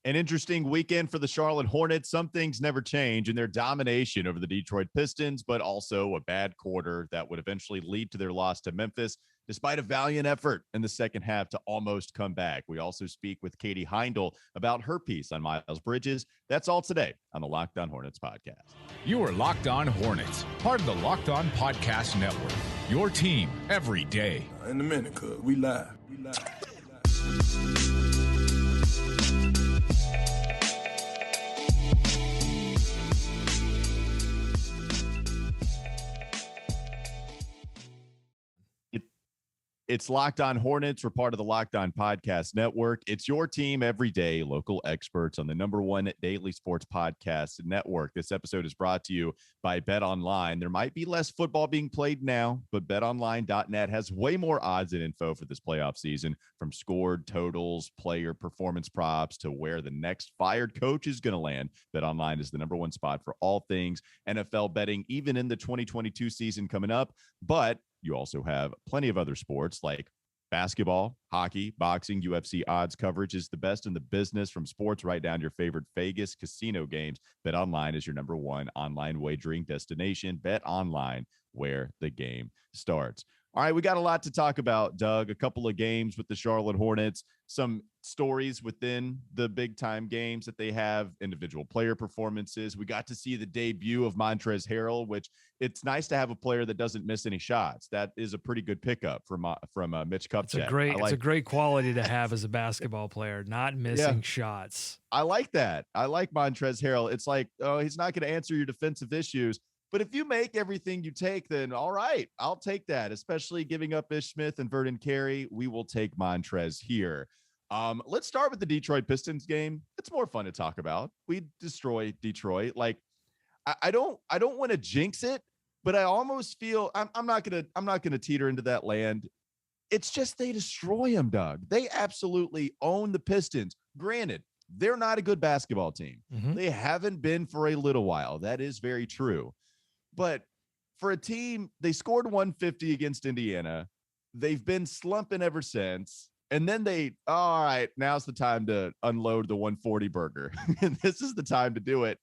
An interesting weekend for the Charlotte Hornets. Some things never change in their domination over the Detroit Pistons, but also a bad quarter that would eventually lead to their loss to Memphis, despite a valiant effort in the second half to almost come back. We also speak with Katie Heindl about her piece on Miles Bridges. That's all today on the Locked On Hornets podcast. You are Locked On Hornets, part of the Locked On Podcast Network, your team every day. In a minute, cuz we live. It's Locked On Hornets. We're part of the Locked On Podcast Network. It's your team every day, local experts on the #1 daily sports podcast network. This episode is brought to you by BetOnline. There might be less football being played now, but BetOnline.net has way more odds and info for this playoff season, from scored totals, player performance props, to where the next fired coach is going to land. BetOnline is the #1 spot for all things NFL betting, even in the 2022 season coming up. But you also have plenty of other sports like basketball, hockey, boxing. UFC odds coverage is the best in the business, from sports right down to your favorite Vegas casino games. BetOnline is your #1 online wagering destination. BetOnline, where the game starts. All right, we got a lot to talk about, Doug. A couple of games with the Charlotte Hornets, some stories within the big-time games that they have, individual player performances. We got to see the debut of Montrezl Harrell, which it's nice to have a player that doesn't miss any shots. That is a pretty good pickup from Mitch Kupchak. It's a great quality to have as a basketball player, not missing shots. I like that. I like Montrezl Harrell. It's like, oh, he's not going to answer your defensive issues. But if you make everything you take, then all right, I'll take that, especially giving up Ish Smith and Vernon Carey. We will take Montrez here. Let's start with the Detroit Pistons game. It's more fun to talk about. We destroy Detroit. Like, I don't want to jinx it, but I almost feel I'm not gonna teeter into that land. It's just they destroy them, Doug. They absolutely own the Pistons. Granted, they're not a good basketball team. Mm-hmm. They haven't been for a little while. That is very true. But for a team, they scored 150 against Indiana. They've been slumping ever since. And then all right, now's the time to unload the 140 burger. And this is the time to do it.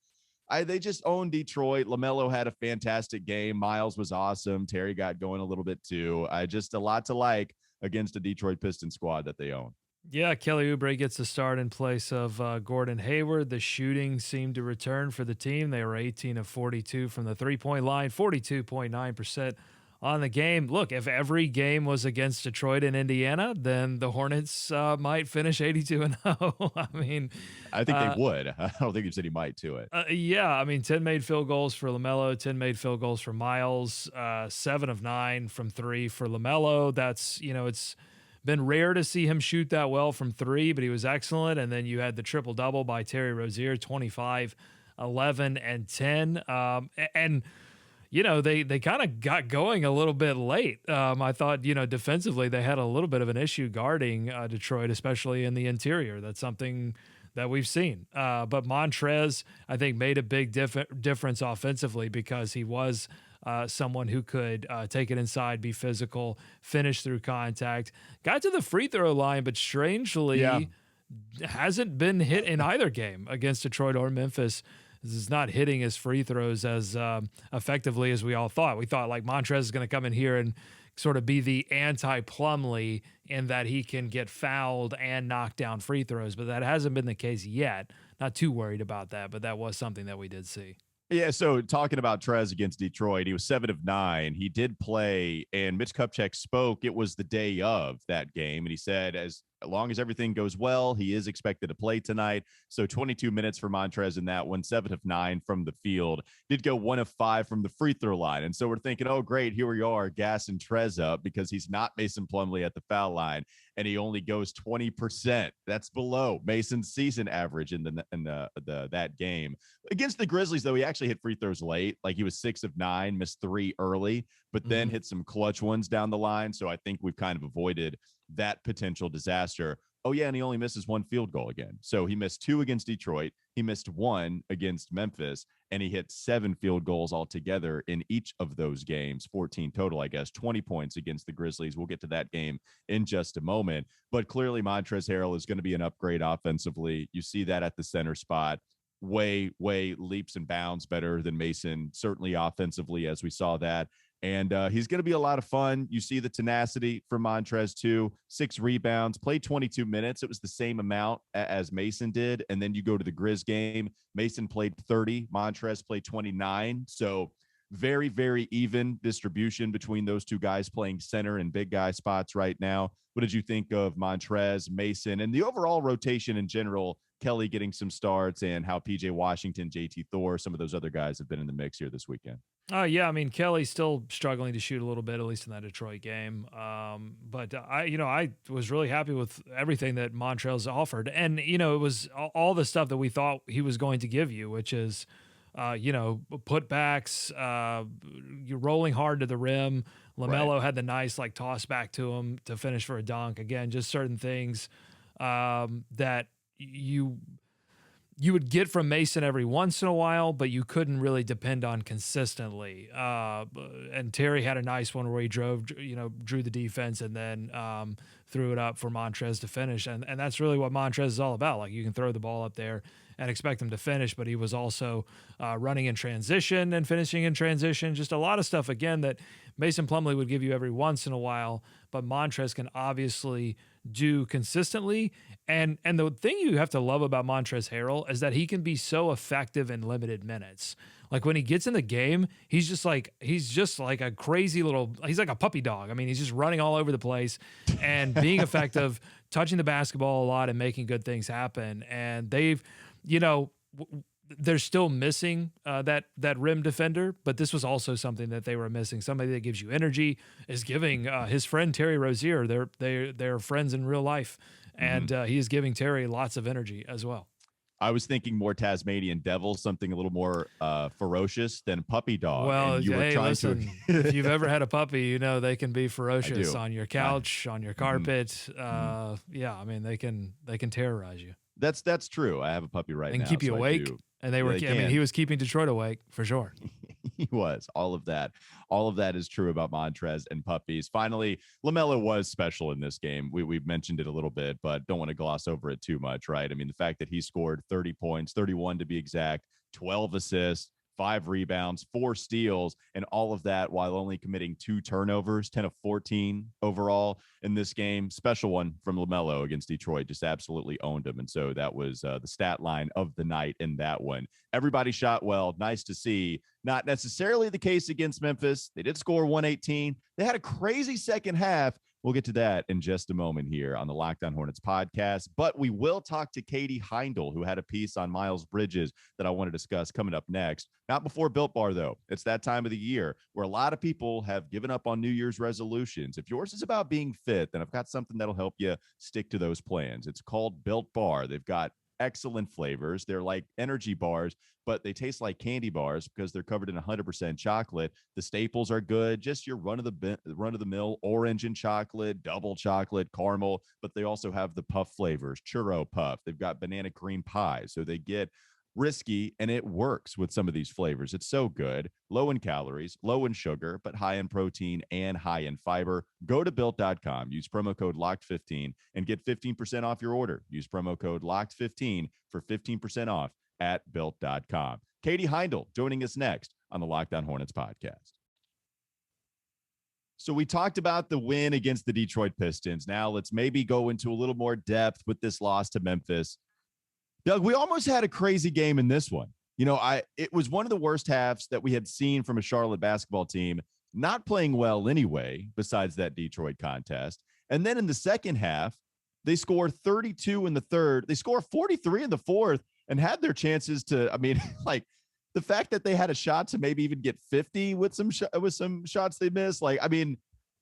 They just own Detroit. LaMelo had a fantastic game. Miles was awesome. Terry got going a little bit too. Just a lot to like against a Detroit Pistons squad that they own. Yeah, Kelly Oubre gets the start in place of Gordon Hayward. The shooting seemed to return for the team. They were 18 of 42 from the three-point line, 42.9% on the game. Look, if every game was against Detroit and Indiana, then the Hornets might finish 82-0. I mean, I think they would. I don't think you said he might to it. 10 made field goals for LaMelo, 10 made field goals for Miles, 7 of 9 from 3 for LaMelo. That's, it's been rare to see him shoot that well from 3, but he was excellent. And then you had the triple-double by Terry Rozier, 25, 11, and 10. They kind of got going a little bit late. I thought, defensively, they had a little bit of an issue guarding Detroit, especially in the interior. That's something that we've seen. But Montrez, I think, made a big difference offensively because he was someone who could take it inside, be physical, finish through contact. Got to the free throw line, but strangely hasn't been hit in either game against Detroit or Memphis. This is not hitting his free throws as effectively as we all thought. We thought like Montrez is going to come in here and sort of be the anti-Plumlee in that he can get fouled and knock down free throws, but that hasn't been the case yet. Not too worried about that, but that was something that we did see. Yeah, so talking about Trez against Detroit, he was 7 of 9. He did play, and Mitch Kupchak spoke. It was the day of that game, and he said as long as everything goes well, he is expected to play tonight. So 22 minutes for Montrez in that one, 7 of 9 from the field. Did go 1 of 5 from the free throw line. And so we're thinking, oh, great, here we are, gassing Trez up because he's not Mason Plumlee at the foul line, and he only goes 20%. That's below Mason's season average in that game. Against the Grizzlies, though, he actually hit free throws late. Like he was 6 of 9, missed 3 early, but then hit some clutch ones down the line. So I think we've kind of avoided that potential disaster. Oh, yeah, and he only misses one field goal again. So he missed 2 against Detroit. He missed 1 against Memphis, and he hit 7 field goals altogether in each of those games, 14 total, I guess, 20 points against the Grizzlies. We'll get to that game in just a moment. But clearly, Montrezl Harrell is going to be an upgrade offensively. You see that at the center spot. Way leaps and bounds better than Mason, certainly offensively, as we saw that. And he's going to be a lot of fun. You see the tenacity from Montrez, too. 6 rebounds, played 22 minutes. It was the same amount as Mason did. And then you go to the Grizz game. Mason played 30. Montrez played 29. So very, very even distribution between those two guys playing center and big guy spots right now. What did you think of Montrez, Mason, and the overall rotation in general? Kelly getting some starts, and how PJ Washington, JT Thor, some of those other guys have been in the mix here this weekend. Yeah, I mean, Kelly's still struggling to shoot a little bit, at least in that Detroit game. But I was really happy with everything that Montrezl offered, and it was all the stuff that we thought he was going to give you, which is, putbacks, you're rolling hard to the rim. LaMelo had the nice toss back to him to finish for a dunk. Again, just certain things that you would get from Mason every once in a while, but you couldn't really depend on consistently. And Terry had a nice one where he drew the defense and then threw it up for Montrez to finish. And that's really what Montrez is all about. You can throw the ball up there and expect him to finish, but he was also running in transition and finishing in transition. Just a lot of stuff, again, that Mason Plumlee would give you every once in a while, but Montrez can obviously do consistently. And the thing you have to love about Montrezl Harrell is that he can be so effective in limited minutes. When he gets in the game, he's just like a crazy he's like a puppy dog. I mean, he's just running all over the place and being effective, touching the basketball a lot and making good things happen. And they've, they're still missing that rim defender, but this was also something that they were missing. Somebody that gives you energy, is giving his friend Terry Rozier. They're friends in real life, and he is giving Terry lots of energy as well. I was thinking more Tasmanian devil, something a little more ferocious than puppy dog. Well, listen, if you've ever had a puppy, they can be ferocious on your couch, on your carpet. Yeah, I mean, they can terrorize you. That's true. I have a puppy right now. And keep you awake. And he was keeping Detroit awake for sure. He was. All of that is true about Montrez and puppies. Finally, LaMelo was special in this game. We've mentioned it a little bit, but don't want to gloss over it too much, right? I mean, the fact that he scored 30 points, 31 to be exact, 12 assists, 5 rebounds, 4 steals, and all of that while only committing 2 turnovers, 10 of 14 overall in this game. Special one from LaMelo against Detroit, just absolutely owned him. And so that was the stat line of the night in that one. Everybody shot well. Nice to see. Not necessarily the case against Memphis. They did score 118. They had a crazy second half. We'll get to that in just a moment here on the Locked On Hornets podcast. But we will talk to Katie Heindl, who had a piece on Miles Bridges that I want to discuss coming up next. Not before Built Bar, though. It's that time of the year where a lot of people have given up on New Year's resolutions. If yours is about being fit, then I've got something that'll help you stick to those plans. It's called Built Bar. They've got excellent flavors. They're like energy bars, but they taste like candy bars because they're covered in 100% chocolate. The staples are good, just your run of the mill orange and chocolate, double chocolate, caramel, but they also have the puff flavors, churro puff. They've got banana cream pie, so they get risky, and it works with some of these flavors. It's so good. Low in calories, low in sugar, but high in protein and high in fiber. Go to Built.com, use promo code LOCKED15 and get 15% off your order. Use promo code LOCKED15 for 15% off at Built.com. Katie Heindl joining us next on the Locked On Hornets podcast. So we talked about the win against the Detroit Pistons. Now let's maybe go into a little more depth with this loss to Memphis. Doug, we almost had a crazy game in this one. It was one of the worst halves that we had seen from a Charlotte basketball team, not playing well anyway, besides that Detroit contest. And then in the second half, they scored 32 in the third. They scored 43 in the fourth and had their chances to, the fact that they had a shot to maybe even get 50 with some shots they missed.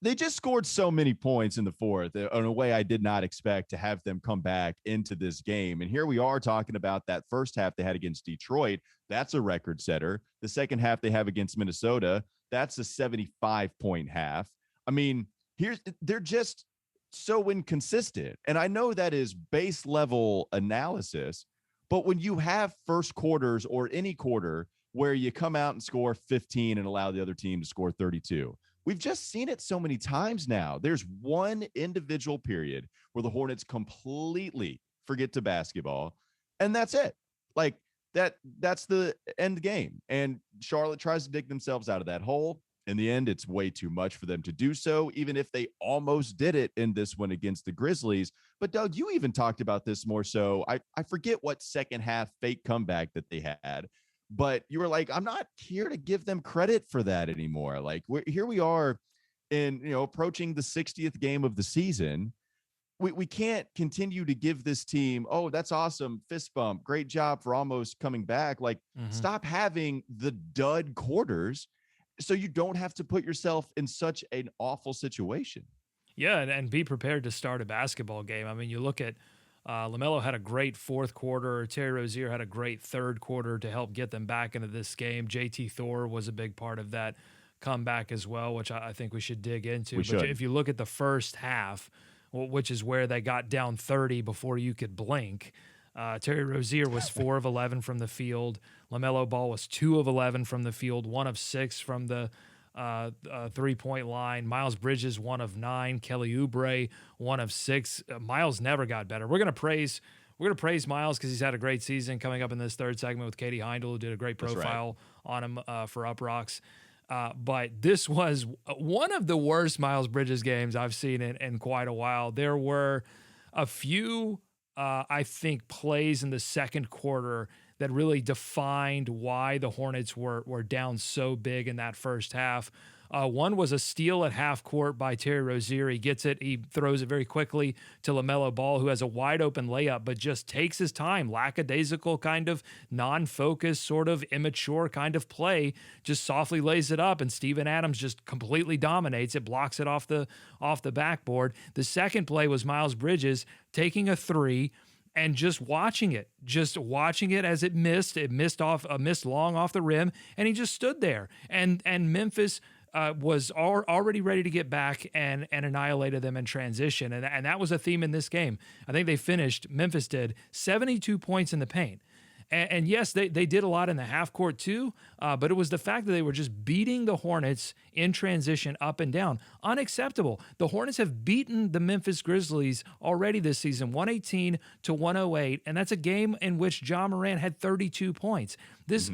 They just scored so many points in the fourth in a way I did not expect to have them come back into this game. And here we are talking about that first half they had against Detroit. That's a record setter. The second half they have against Minnesota, that's a 75-point half. I mean, they're just so inconsistent. And I know that is base level analysis, but when you have first quarters or any quarter where you come out and score 15 and allow the other team to score 32, we've just seen it so many times now. There's one individual period where the Hornets completely forget to basketball, and that's it. Like that's the end game. And Charlotte tries to dig themselves out of that hole. In the end, it's way too much for them to do so, even if they almost did it in this one against the Grizzlies. But Doug, you even talked about this more so. I forget what second half fake comeback that they had, but you were like, I'm not here to give them credit for that anymore. Like here we are in, approaching the 60th game of the season. We can't continue to give this team, oh, that's awesome, fist bump, great job for almost coming back. Like, stop having the dud quarters so you don't have to put yourself in such an awful situation. Yeah, and be prepared to start a basketball game. I mean, you look at LaMelo had a great fourth quarter. Terry Rozier had a great third quarter to help get them back into this game. JT Thor was a big part of that comeback as well, which I think we should dig into. But if you look at the first half, which is where they got down 30 before you could blink, Terry Rozier was 4 of 11 from the field. LaMelo Ball was 2 of 11 from the field, 1 of 6 from the 3-point line. Miles Bridges, 1 of 9. Kelly Oubre, 1 of 6. Miles never got better. We're gonna praise Miles because he's had a great season coming up in this third segment with Katie Heindl, who did a great profile on him for Up Rocks. But this was one of the worst Miles Bridges games I've seen in quite a while. There were a few, I think, plays in the second quarter that really defined why the Hornets were down so big in that first half. One was a steal at half court by Terry Rozier. He gets it. He throws it very quickly to LaMelo Ball, who has a wide open layup, but just takes his time. Lackadaisical kind of non-focused, sort of immature kind of play. Just softly lays it up, and Steven Adams just completely dominates it, blocks it off the backboard. The second play was Miles Bridges taking a three and just watching it as it missed long off the rim, and he just stood there. And Memphis was already ready to get back and annihilated them in transition. And that was a theme in this game. I think Memphis did 72 points in the paint. And yes, they did a lot in the half court too, but it was the fact that they were just beating the Hornets in transition up and down. Unacceptable. The Hornets have beaten the Memphis Grizzlies already this season, 118-108, and that's a game in which Ja Morant had 32 points.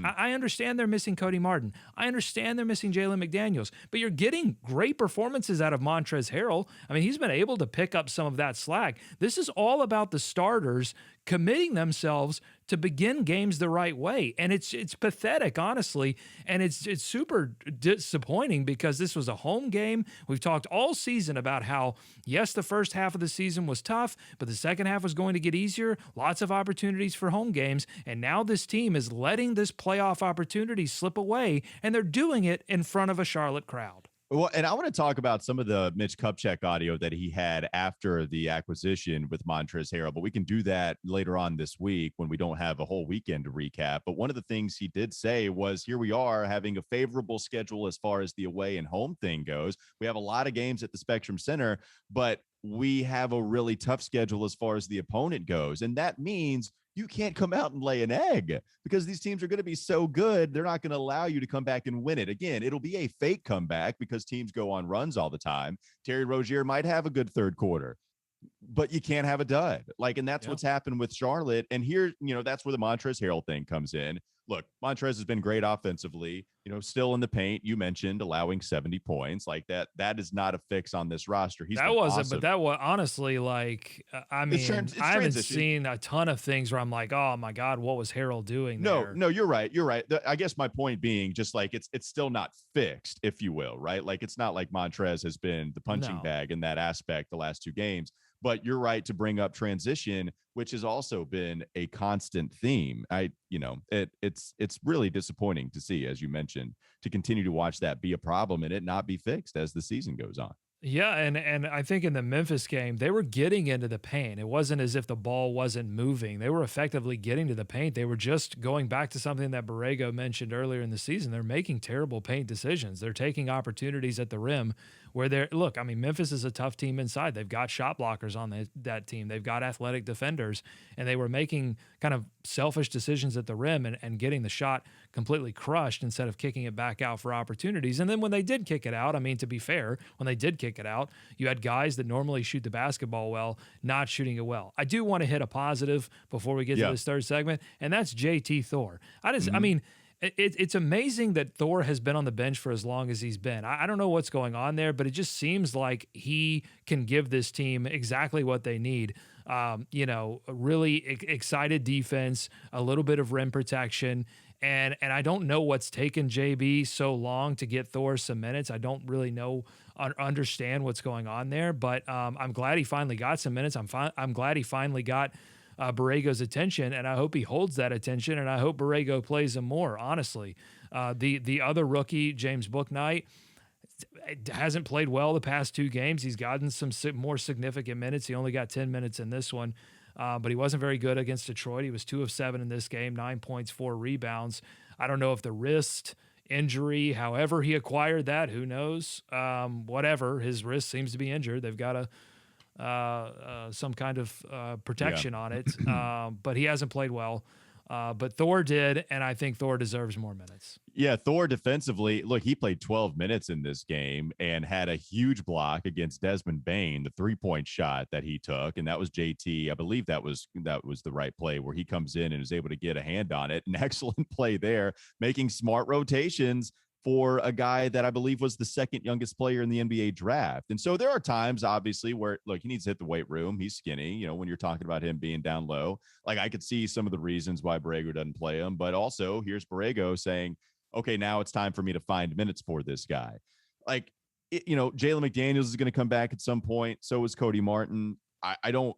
I understand they're missing Cody Martin. I understand they're missing Jalen McDaniels, but you're getting great performances out of Montrezl Harrell. I mean, he's been able to pick up some of that slack. This is all about the starters committing themselves to begin games the right way. And it's pathetic, honestly. And it's super disappointing because this was a home game. We've talked all season about how, yes, the first half of the season was tough, but the second half was going to get easier. Lots of opportunities for home games. And now this team is letting this playoff opportunity slip away, and they're doing it in front of a Charlotte crowd. Well, and I want to talk about some of the Mitch Kupchak audio that he had after the acquisition with Montrezl Harrell, but we can do that later on this week when we don't have a whole weekend to recap. But one of the things he did say was, here we are having a favorable schedule as far as the away and home thing goes. We have a lot of games at the Spectrum Center, but we have a really tough schedule as far as the opponent goes. And that means you can't come out and lay an egg because these teams are going to be so good. They're not going to allow you to come back and win it. Again, it'll be a fake comeback because teams go on runs all the time. Terry Rozier might have a good third quarter, but you can't have a dud. And that's what's happened with Charlotte. And here, that's where the Montrezl Harrell thing comes in. Look, Montrezl has been great offensively, still in the paint. You mentioned allowing 70 points like that. That is not a fix on this roster. That wasn't, awesome. But that was honestly I haven't seen a ton of things where I'm like, oh my God, what was Harrell doing there? No, you're right. I guess my point being just it's still not fixed, if you will, right? It's not like Montrezl has been the punching bag in that aspect the last two games. But you're right to bring up transition, which has also been a constant theme. It's really disappointing to see, as you mentioned, to continue to watch that be a problem and it not be fixed as the season goes on. Yeah, and I think in the Memphis game, they were getting into the paint. It wasn't as if the ball wasn't moving. They were effectively getting to the paint. They were just going back to something that Borrego mentioned earlier in the season. They're making terrible paint decisions. They're taking opportunities at the rim where they're, look, I mean, Memphis is a tough team inside. They've got shot blockers on that team. They've got athletic defenders, and they were making kind of selfish decisions at the rim and getting the shot completely crushed instead of kicking it back out for opportunities. And then when they did kick it out, I mean, to be fair, when they did kick it out, you had guys that normally shoot the basketball well, not shooting it well. I do want to hit a positive before we get to this third segment, and that's JT Thor. I mean, it's amazing that Thor has been on the bench for as long as he's been. I don't know what's going on there, but it just seems like he can give this team exactly what they need. A really excited defense, a little bit of rim protection. And I don't know what's taken JB so long to get Thor some minutes. I don't really know understand what's going on there, but I'm glad he finally got some minutes. I'm glad he finally got Borrego's attention, and I hope he holds that attention, and I hope Borrego plays him more, honestly. The other rookie, James Bouknight, hasn't played well the past 2 games. He's gotten some more significant minutes. He only got 10 minutes in this one, but he wasn't very good against Detroit. He was 2 of 7 in this game, 9 points, 4 rebounds. I don't know if the wrist injury, however he acquired that, who knows? Whatever, his wrist seems to be injured. They've got some kind of protection on it, but he hasn't played well. But Thor did, and I think Thor deserves more minutes. Yeah, Thor defensively, look, he played 12 minutes in this game and had a huge block against Desmond Bane, the 3-point shot that he took, and that was JT. I believe that was the right play where he comes in and is able to get a hand on it. An excellent play there, making smart rotations for a guy that I believe was the second youngest player in the NBA draft. And so there are times, obviously, where, look, he needs to hit the weight room. He's skinny, when you're talking about him being down low. Like, I could see some of the reasons why Borrego doesn't play him, but also here's Borrego saying, okay, now it's time for me to find minutes for this guy. Like, Jalen McDaniels is going to come back at some point. So is Cody Martin. I don't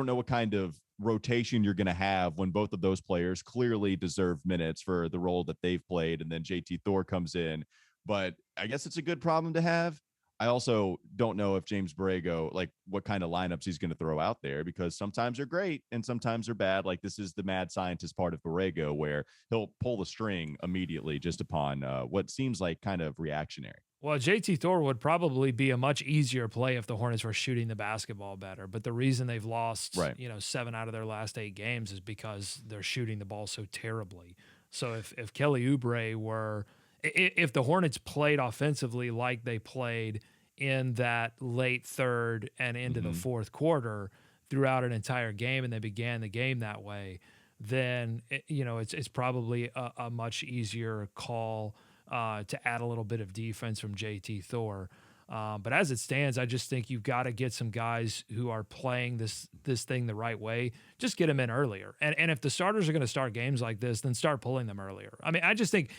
know what kind of rotation you're going to have when both of those players clearly deserve minutes for the role that they've played, and then JT Thor comes in. But I guess it's a good problem to have. I also don't know if James Borrego, like, what kind of lineups he's going to throw out there, because sometimes they're great and sometimes they're bad. Like, this is the mad scientist part of Borrego, where he'll pull the string immediately just upon what seems like kind of reactionary. Well, JT Thor would probably be a much easier play if the Hornets were shooting the basketball better. But the reason they've lost, 7 out of their last 8 games is because they're shooting the ball so terribly. So if Kelly Oubre if the Hornets played offensively like they played in that late third and into the fourth quarter throughout an entire game, and they began the game that way, then it's probably a much easier call to add a little bit of defense from JT Thor. But as it stands, I just think you've got to get some guys who are playing this thing the right way. Just get them in earlier. And if the starters are going to start games like this, then start pulling them earlier. I mean, I just think,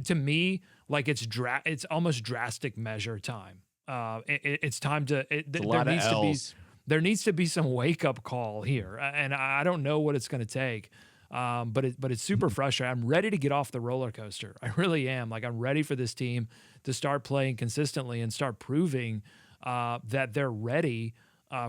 to me, like, it's almost drastic measure time. It's time to there needs to be some wake-up call here. And I don't know what it's going to take. But it's super frustrating. I'm ready to get off the roller coaster. I really am. Like, I'm ready for this team to start playing consistently and start proving that they're ready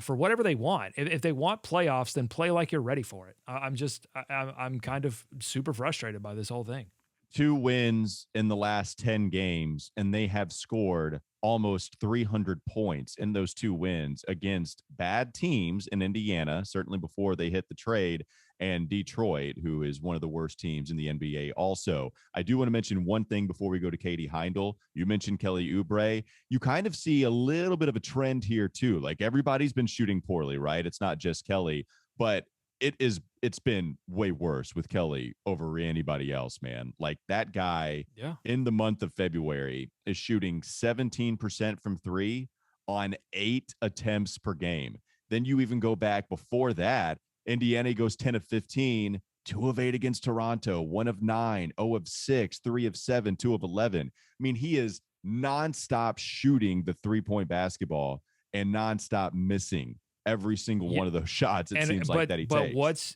for whatever they want. If they want playoffs, then play like you're ready for it. I'm kind of super frustrated by this whole thing. 2 wins in the last 10 games, and they have scored almost 300 points in those 2 wins against bad teams in Indiana, certainly before they hit the trade, and Detroit, who is one of the worst teams in the NBA. Also, I do want to mention one thing before we go to Katie Heindl. You mentioned Kelly Oubre. You kind of see a little bit of a trend here too. Like, everybody's been shooting poorly, right? It's not just Kelly, but it's been way worse with Kelly over anybody else, man. Like, that guy in the month of February is shooting 17% from 3 on 8 attempts per game. Then you even go back before that, Indiana goes 10 of 15, 2 of 8 against Toronto, 1 of 9, 0 of 6, 3 of 7, 2 of 11. I mean, he is nonstop shooting the 3-point basketball and nonstop missing every single one of those shots. It seems like that he takes. But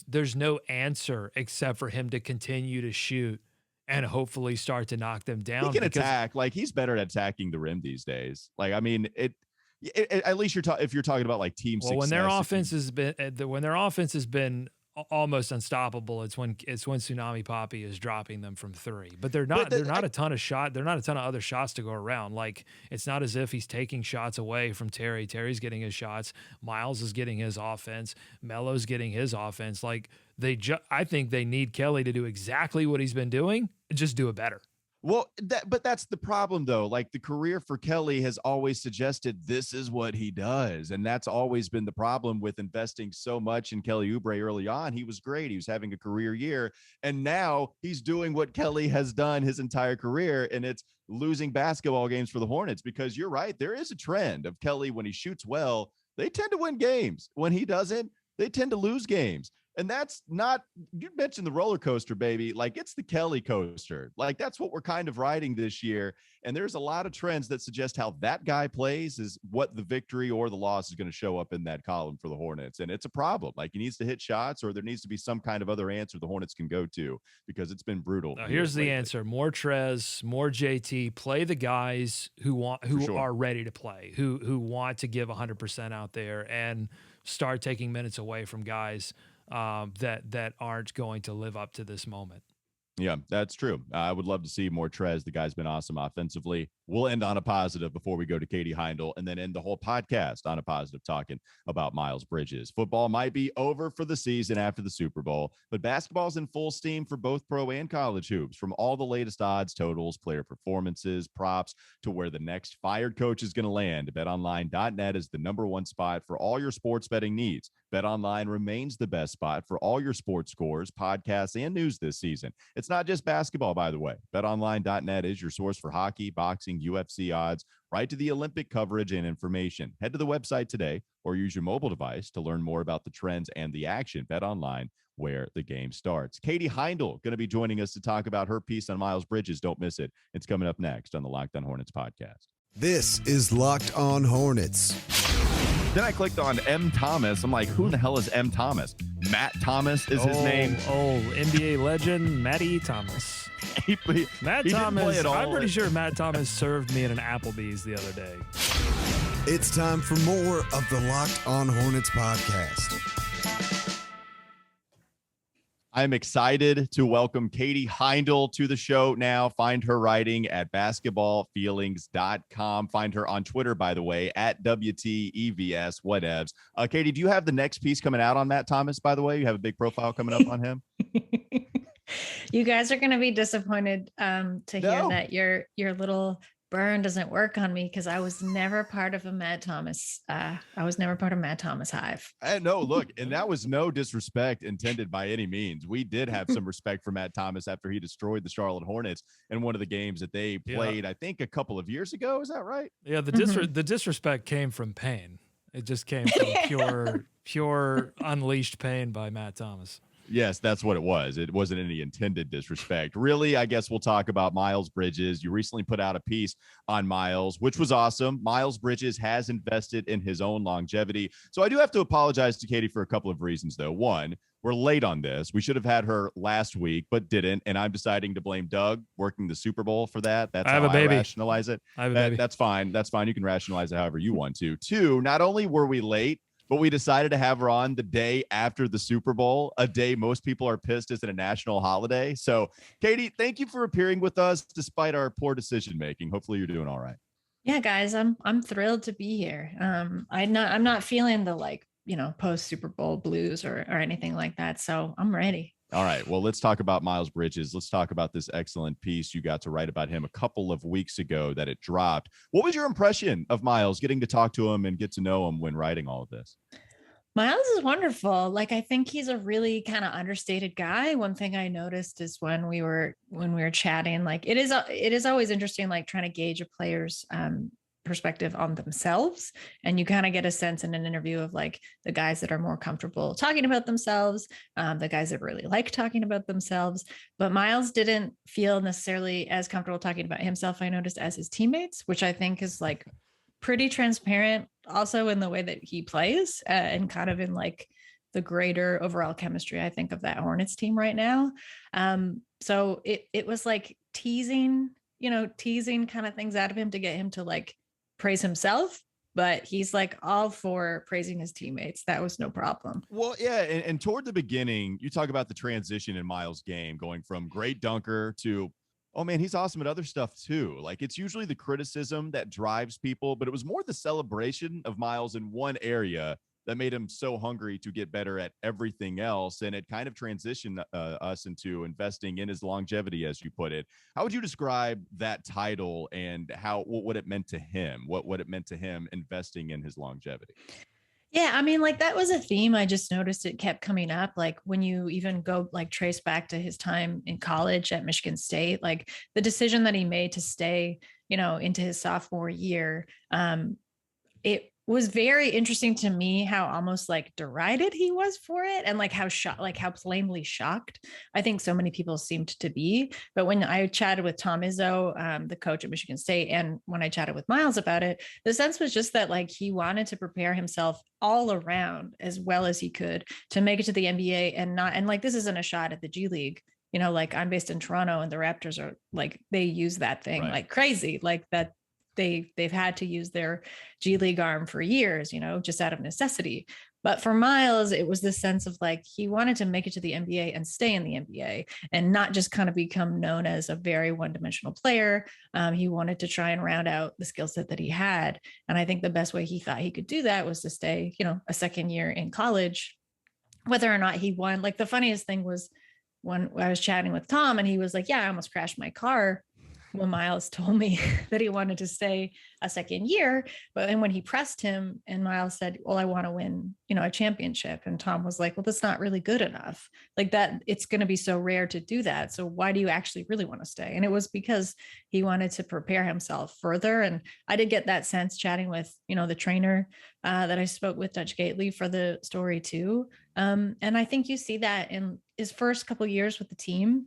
there's no answer except for him to continue to shoot and hopefully start to knock them down. He can attack. Like, he's better at attacking the rim these days. Like, I mean, at least if you're talking about like team success. When their offense has been almost unstoppable. It's when Tsunami Papi is dropping them from three, but they're not a ton of other shots to go around. Like, it's not as if he's taking shots away from Terry. Terry's getting his shots. Miles is getting his offense. Melo's getting his offense. Like, I think they need Kelly to do exactly what he's been doing, just do it better. Well, but that's the problem, though. Like, the career for Kelly has always suggested this is what he does. And that's always been the problem with investing so much in Kelly Oubre early on. He was great. He was having a career year. And now he's doing what Kelly has done his entire career. And it's losing basketball games for the Hornets, because you're right. There is a trend of Kelly. When he shoots well, they tend to win games. When he doesn't, they tend to lose games. And that's not, you mentioned the roller coaster, baby. Like, it's the Kelly coaster. Like, that's what we're kind of riding this year. And there's a lot of trends that suggest how that guy plays is what the victory or the loss is going to show up in that column for the Hornets. And it's a problem. Like, he needs to hit shots, or there needs to be some kind of other answer the Hornets can go to, because it's been brutal. Now, here's the answer: more Trez, more JT. Play the guys who are ready to play, who want to give 100% out there, and start taking minutes away from guys that aren't going to live up to this moment. Yeah, that's true. I would love to see more Trez. The guy's been awesome offensively. We'll end on a positive before we go to Katie Heindl, and then end the whole podcast on a positive, talking about Miles Bridges. Football might be over for the season after the Super Bowl, but basketball's in full steam for both pro and college hoops. From all the latest odds, totals, player performances, props, to where the next fired coach is going to land, BetOnline.net is the #1 spot for all your sports betting needs. BetOnline remains the best spot for all your sports scores, podcasts, and news this season. It's not just basketball, by the way. BetOnline.net is your source for hockey, boxing, UFC odds, right to the Olympic coverage and information. Head to the website today or use your mobile device to learn more about the trends and the action. BetOnline, where the game starts. Katie Heindl going to be joining us to talk about her piece on Miles Bridges. Don't miss it. It's coming up next on the Locked On Hornets podcast. This is Locked On Hornets. Then I clicked on M. Thomas. I'm like, who in the hell is M. Thomas? Matt Thomas is his name. Oh, NBA legend, Matty Thomas. Matt Thomas, I'm pretty sure Matt Thomas served me at an Applebee's the other day. It's time for more of the Locked On Hornets podcast. I'm excited to welcome Katie Heindl to the show now. Find her writing at basketballfeelings.com. Find her on Twitter, by the way, at WTEVS, whatevs. Katie, do you have the next piece coming out on Matt Thomas, by the way? You have a big profile coming up on him? You guys are going to be disappointed to hear that your little burn doesn't work on me, because I was never part of a Matt Thomas. I was never part of Matt Thomas hive. No, look, and that was no disrespect intended by any means. We did have some respect for Matt Thomas after he destroyed the Charlotte Hornets in one of the games that they played, I think, a couple of years ago. Is that right? Yeah, the disrespect came from pain. It just came from pure unleashed pain by Matt Thomas. Yes, that's what it was. It wasn't any intended disrespect. Really, I guess we'll talk about Miles Bridges. You recently put out a piece on Miles, which was awesome. Miles Bridges has invested in his own longevity. So I do have to apologize to Katie for a couple of reasons, though. One, we're late on this. We should have had her last week, but didn't. And I'm deciding to blame Doug working the Super Bowl for that. That's how I rationalize it. That's fine. That's fine. You can rationalize it however you want to. Two, not only were we late, but we decided to have her on the day after the Super Bowl, a day most people are pissed isn't a national holiday. So, Katie, thank you for appearing with us despite our poor decision-making. Hopefully you're doing all right. Yeah, guys, I'm thrilled to be here. I'm not feeling the post Super Bowl blues or anything like that. So I'm ready. All right. Well, let's talk about Miles Bridges. Let's talk about this excellent piece you got to write about him a couple of weeks ago that it dropped. What was your impression of Miles, getting to talk to him and get to know him when writing all of this? Miles is wonderful. Like, I think he's a really kind of understated guy. One thing I noticed is when we were chatting, like it is always interesting, like trying to gauge a player's perspective on themselves. And you kind of get a sense in an interview of like the guys that are more comfortable talking about themselves, the guys that really like talking about themselves. But Miles didn't feel necessarily as comfortable talking about himself, I noticed, as his teammates, which I think is like pretty transparent also in the way that he plays and kind of in like the greater overall chemistry, I think, of that Hornets team right now. So it was like teasing kind of things out of him to get him to like praise himself, but he's like all for praising his teammates. That was no problem. Well, yeah. And toward the beginning, you talk about the transition in Miles' game going from great dunker to, oh man, he's awesome at other stuff too. Like it's usually the criticism that drives people, but it was more the celebration of Miles in one area that made him so hungry to get better at everything else. And it kind of transitioned us into investing in his longevity, as you put it. How would you describe that title and what it meant to him, what it meant to him investing in his longevity? Yeah, I mean, like that was a theme. I just noticed it kept coming up. Like when you even go like trace back to his time in college at Michigan State, like the decision that he made to stay, into his sophomore year, it was very interesting to me how almost like derided he was for it, and like how plainly shocked I think so many people seemed to be. But when I chatted with Tom Izzo, the coach at Michigan State, and when I chatted with Miles about it, the sense was just that like he wanted to prepare himself all around as well as he could to make it to the NBA, and like this isn't a shot at the G League. Like I'm based in Toronto, and the Raptors are like, they use that thing like crazy, like that. They've had to use their G League arm for years, just out of necessity. But for Miles, it was this sense of like, he wanted to make it to the NBA and stay in the NBA and not just kind of become known as a very one-dimensional player. He wanted to try and round out the skill set that he had. And I think the best way he thought he could do that was to stay, a second year in college, whether or not he won. Like the funniest thing was when I was chatting with Tom and he was like, yeah, I almost crashed my car when Miles told me that he wanted to stay a second year. But then when he pressed him and Miles said, well, I want to win, a championship. And Tom was like, well, that's not really good enough. Like that, it's going to be so rare to do that. So why do you actually really want to stay? And it was because he wanted to prepare himself further. And I did get that sense chatting with, the trainer that I spoke with, Dutch Gately, for the story too. And I think you see that in his first couple of years with the team,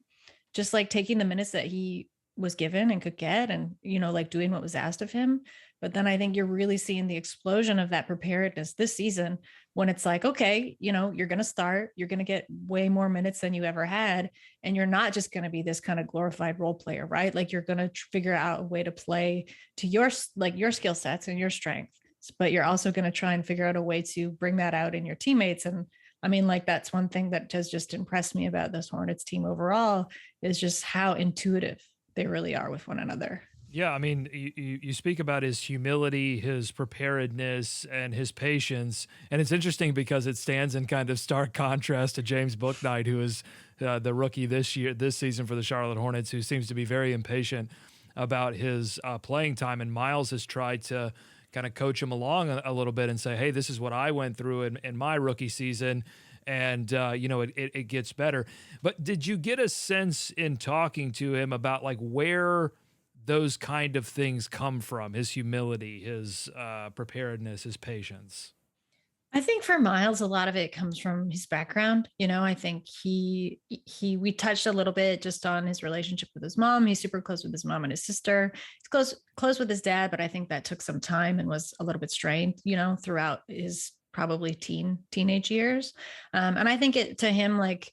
just like taking the minutes that he was given and could get, and like doing what was asked of him. But then I think you're really seeing the explosion of that preparedness this season, when it's like, okay, you're going to start, you're going to get way more minutes than you ever had, and you're not just going to be this kind of glorified role player, right? Like you're going to figure out a way to play to your skill sets and your strengths, but you're also going to try and figure out a way to bring that out in your teammates. And I mean, like that's one thing that has just impressed me about this Hornets team overall, is just how intuitive they really are with one another. Yeah, I mean, you speak about his humility, his preparedness, and his patience, and it's interesting because it stands in kind of stark contrast to James Bouknight, who is the rookie this season for the Charlotte Hornets, who seems to be very impatient about his playing time. And Miles has tried to kind of coach him along a little bit and say, hey, this is what I went through in my rookie season. And, it gets better. But did you get a sense in talking to him about like where those kind of things come from? His humility, his preparedness, his patience? I think for Miles, a lot of it comes from his background. I think we touched a little bit just on his relationship with his mom. He's super close with his mom and his sister. He's close with his dad, but I think that took some time and was a little bit strained, throughout his probably teenage years. And I think to him, like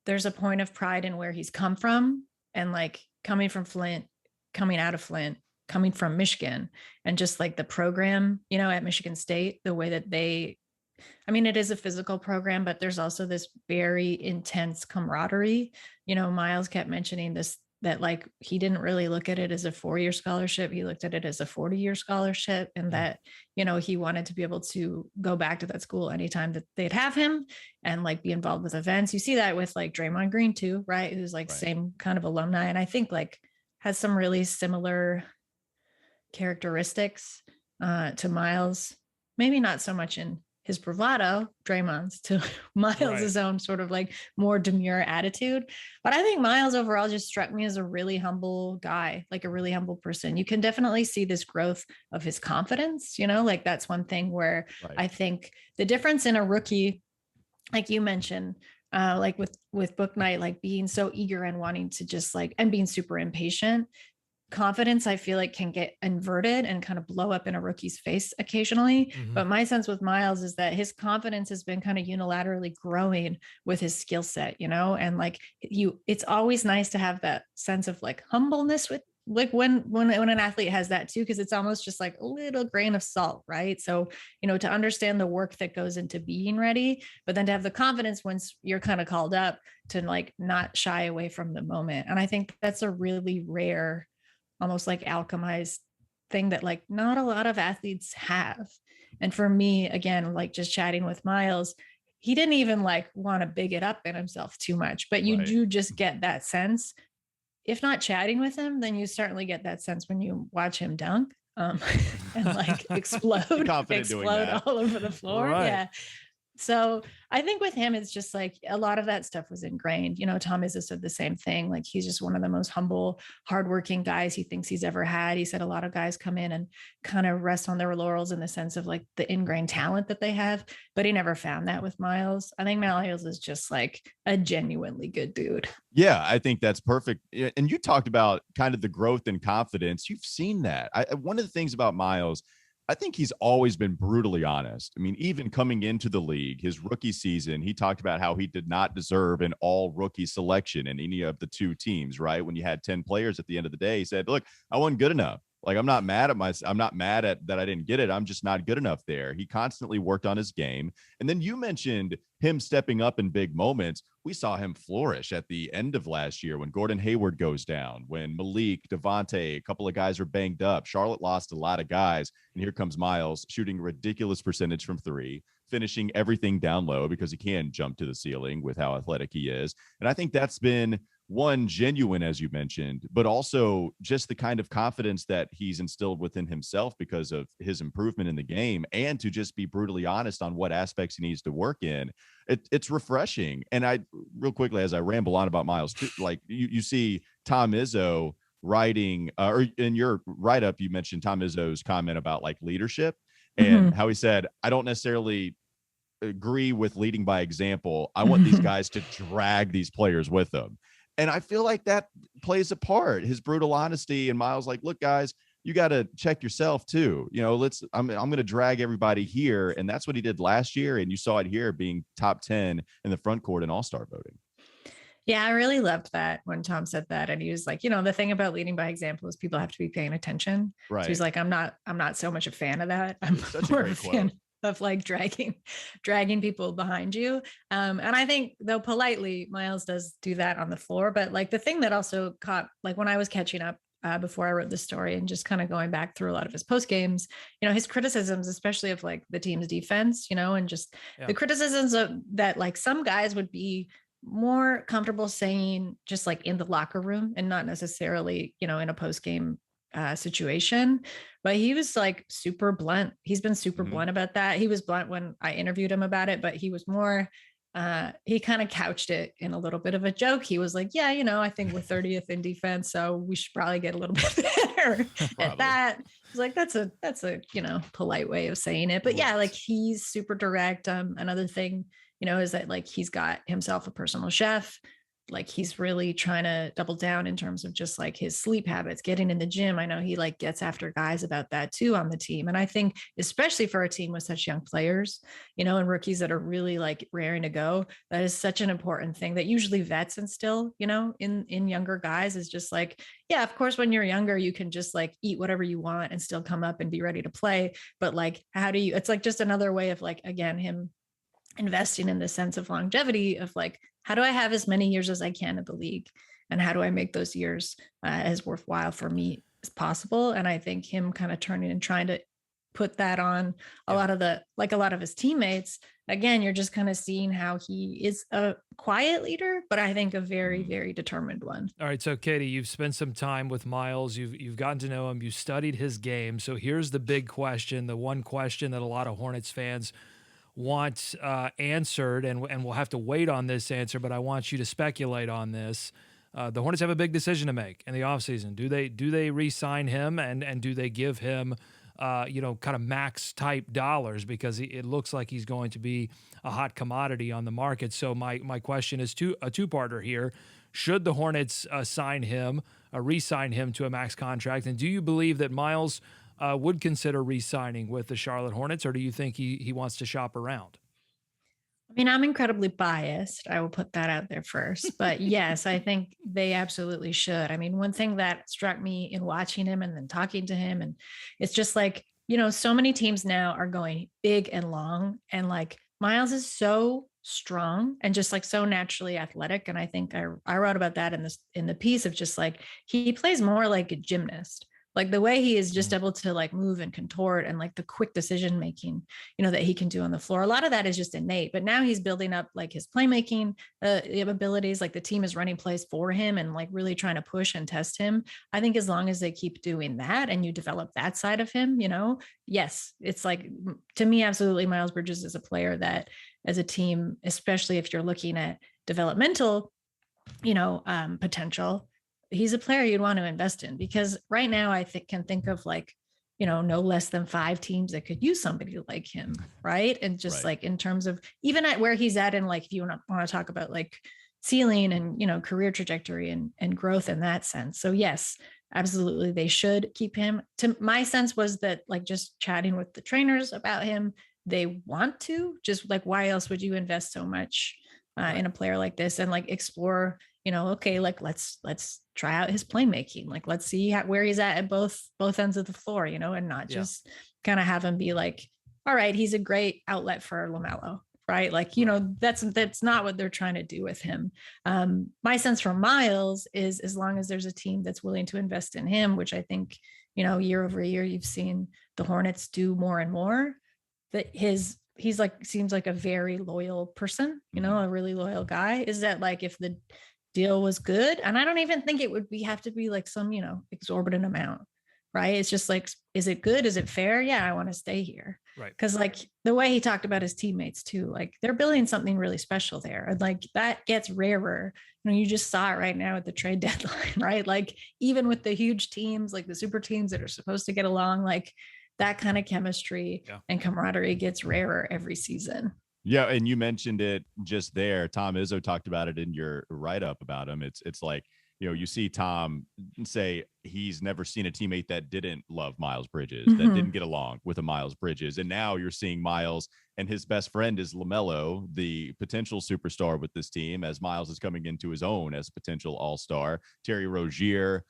there's a point of pride in where he's come from, and like coming from Flint, coming out of Flint, coming from Michigan, and just like the program, at Michigan State, the way that it is a physical program, but there's also this very intense camaraderie. Miles kept mentioning this, that like he didn't really look at it as a 4-year scholarship. He looked at it as a 40-year scholarship, and that, he wanted to be able to go back to that school anytime that they'd have him and like be involved with events. You see that with like Draymond Green too, right? Who's like same kind of alumni. And I think like has some really similar characteristics to Miles, maybe not so much in his bravado, Draymond's, to Miles's own sort of like more demure attitude. But I think Miles overall just struck me as a really humble guy, like a really humble person. You can definitely see this growth of his confidence, like that's one thing where I think the difference in a rookie, like you mentioned, like with Bouknight, like being so eager and wanting to just like, and being super impatient. Confidence, I feel like, can get inverted and kind of blow up in a rookie's face occasionally. Mm-hmm. But my sense with Miles is that his confidence has been kind of unilaterally growing with his skill set, and like it's always nice to have that sense of like humbleness like when an athlete has that too, because it's almost just like a little grain of salt, right? So, to understand the work that goes into being ready, but then to have the confidence once you're kind of called up to like not shy away from the moment. And I think that's a really rare, almost like alchemized thing that like not a lot of athletes have. And for me, again, like just chatting with Miles, he didn't even like want to big it up in himself too much, but you do just get that sense. If not chatting with him, then you certainly get that sense when you watch him dunk and like explode all over the floor. Right. Yeah. So I think with him, it's just like a lot of that stuff was ingrained. Tom Izzo said the same thing. Like he's just one of the most humble, hardworking guys he thinks he's ever had. He said a lot of guys come in and kind of rest on their laurels in the sense of like the ingrained talent that they have, but he never found that with Miles. I think Miles is just like a genuinely good dude. Yeah, I think that's perfect. And you talked about kind of the growth and confidence. You've seen that. One of the things about Miles, I think he's always been brutally honest. I mean, even coming into the league, his rookie season, he talked about how he did not deserve an all rookie selection in any of the two teams, right? When you had 10 players at the end of the day, he said, look, I wasn't good enough. Like, I'm not mad at that I didn't get it. I'm just not good enough there. He constantly worked on his game. And then you mentioned him stepping up in big moments. We saw him flourish at the end of last year when Gordon Hayward goes down, when Malik, Devontae, a couple of guys are banged up. Charlotte lost a lot of guys. And here comes Miles shooting a ridiculous percentage from three, finishing everything down low because he can jump to the ceiling with how athletic he is. And I think that's been one, genuine, as you mentioned, but also just the kind of confidence that he's instilled within himself because of his improvement in the game, and to just be brutally honest on what aspects he needs to work in. It's refreshing. And I, real quickly, as I ramble on about Miles, like you see Tom Izzo writing, or in your write-up, you mentioned Tom Izzo's comment about like leadership and how he said, I don't necessarily agree with leading by example. I want these guys to drag these players with them. And I feel like that plays a part. His brutal honesty, and Miles like, look, guys, you got to check yourself too. I'm going to drag everybody here. And that's what he did last year. And you saw it here being top 10 in the front court in all-star voting. Yeah, I really loved that when Tom said that. And he was like, the thing about leading by example is people have to be paying attention. Right. So he's like, I'm not so much a fan of that. I'm more of a fan of like dragging people behind you. And I think, though politely, Miles does do that on the floor. But like the thing that also caught, like when I was catching up before I wrote the story and just kind of going back through a lot of his post games, his criticisms, especially of like the team's defense, and just the criticisms of that, like some guys would be more comfortable saying just like in the locker room and not necessarily, in a post game situation. But he was like super blunt. He's been super blunt about that. He was blunt when I interviewed him about it, but he was more, he kind of couched it in a little bit of a joke. He was like, yeah, I think we're 30th in defense, so we should probably get a little bit better at that. He's like, that's a, polite way of saying it. But yeah, like he's super direct. Another thing, is that like, he's got himself a personal chef. Like he's really trying to double down in terms of just like his sleep habits, getting in the gym. I know he like gets after guys about that too on the team. And I think especially for a team with such young players, and rookies that are really like raring to go, that is such an important thing that usually vets instill, in younger guys, is just like, yeah, of course, when you're younger, you can just like eat whatever you want and still come up and be ready to play. But like, it's like just another way of like, again, him investing in the sense of longevity of like, how do I have as many years as I can in the league? And how do I make those years as worthwhile for me as possible? And I think him kind of turning and trying to put that on a lot of his teammates. Again, you're just kind of seeing how he is a quiet leader, but I think a very, very determined one. All right. So Katie, you've spent some time with Miles. You've gotten to know him. You studied his game. So here's the big question, the one question that a lot of Hornets fans want answered, and we'll have to wait on this answer, but I want you to speculate on this. The Hornets have a big decision to make in the offseason. Do they re-sign him, and do they give him kind of max type dollars, because it looks like he's going to be a hot commodity on the market. So my question is a two-parter here. Should the Hornets re-sign him to a max contract? And do you believe that Miles would consider re-signing with the Charlotte Hornets, or do you think he wants to shop around? I mean, I'm incredibly biased. I will put that out there first. But yes, I think they absolutely should. I mean, one thing that struck me in watching him and then talking to him, and it's just like, so many teams now are going big and long. And like Miles is so strong and just like so naturally athletic. And I think I wrote about that in the piece of just like he plays more like a gymnast. Like the way he is just able to like move and contort and like the quick decision making, that he can do on the floor. A lot of that is just innate, but now he's building up like his playmaking abilities. Like the team is running plays for him and like really trying to push and test him. I think as long as they keep doing that and you develop that side of him, yes, it's like, to me, absolutely Miles Bridges is a player that as a team, especially if you're looking at developmental, potential, he's a player you'd want to invest in, because right now I can think of like, no less than 5 teams that could use somebody like him. Right. And just like in terms of even at where he's at, and like, if you want to talk about like ceiling and, career trajectory and growth in that sense. So yes, absolutely. They should keep him. To my sense was that like just chatting with the trainers about him, they want to just like, why else would you invest so much in a player like this and like explore, okay, like let's try out his playmaking. Like, let's see where he's at both ends of the floor, and not just kind of have him be like, all right, he's a great outlet for LaMelo. Right. Like, that's not what they're trying to do with him. My sense from Miles is as long as there's a team that's willing to invest in him, which I think, year over year, you've seen the Hornets do more and more, that he's like, seems like a very loyal person, a really loyal guy, is that like, if the deal was good, and I don't even think it would have to be like some, exorbitant amount, right? It's just like, is it good? Is it fair? Yeah, I want to stay here. Right. Cause like the way he talked about his teammates too, like they're building something really special there. And like that gets rarer. You just saw it right now at the trade deadline, right? Like even with the huge teams, like the super teams that are supposed to get along, like that kind of chemistry and camaraderie gets rarer every season. Yeah, and you mentioned it just there. Tom Izzo talked about it in your write-up about him. It's like, you see Tom say he's never seen a teammate that didn't love Miles Bridges, that didn't get along with a Miles Bridges. And now you're seeing Miles and his best friend is LaMelo, the potential superstar with this team, as Miles is coming into his own as potential all-star. Terry Rozier.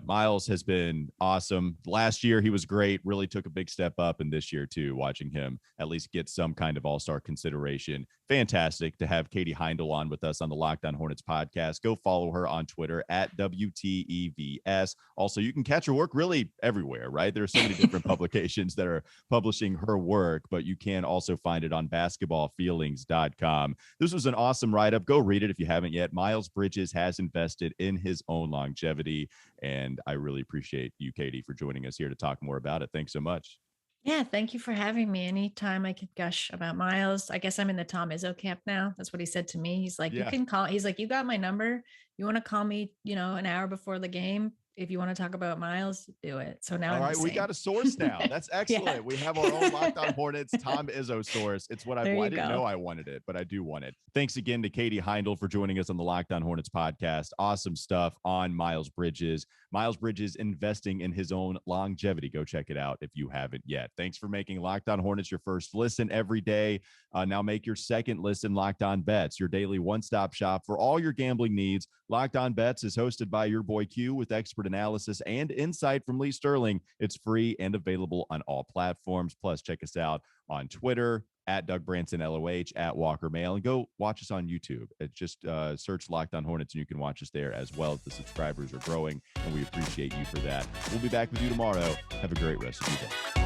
Miles has been awesome. Last year, he was great, really took a big step up. And this year, too, watching him at least get some kind of all-star consideration. Fantastic to have Katie Heindl on with us on the Locked On Hornets podcast. Go follow her on Twitter at WTEVS. Also, you can catch her work really everywhere, right? There are so many different publications that are publishing her work, but you can also find it on basketballfeelings.com. This was an awesome write-up. Go read it if you haven't yet. Miles Bridges has invested in his own longevity. And I really appreciate you, Katie, for joining us here to talk more about it. Thanks so much. Yeah, thank you for having me. Anytime I could gush about Miles. I guess I'm in the Tom Izzo camp now. That's what he said to me. He's like, you can call. He's like, you got my number. You want to call me, an hour before the game. If you want to talk about Miles, do it. So now, all right, we got a source now. That's excellent. We have our own Locked On Hornets Tom Izzo source. It's what I didn't know I wanted it, but I do want it. Thanks again to Katie Heindl for joining us on the Locked On Hornets podcast. Awesome stuff on Miles Bridges. Miles Bridges investing in his own longevity. Go check it out if you haven't yet. Thanks for making Locked On Hornets your first listen every day. Now make your second listen Locked On Bets, your daily one-stop shop for all your gambling needs. Locked On Bets is hosted by your boy Q with expert analysis and insight from Lee Sterling. It's free and available on all platforms. Plus, check us out on Twitter at Doug Branson LOH, at Walker Mail, and go watch us on YouTube. Just search Locked On Hornets and you can watch us there as well. The subscribers are growing and we appreciate you for that. We'll be back with you tomorrow. Have a great rest of your day.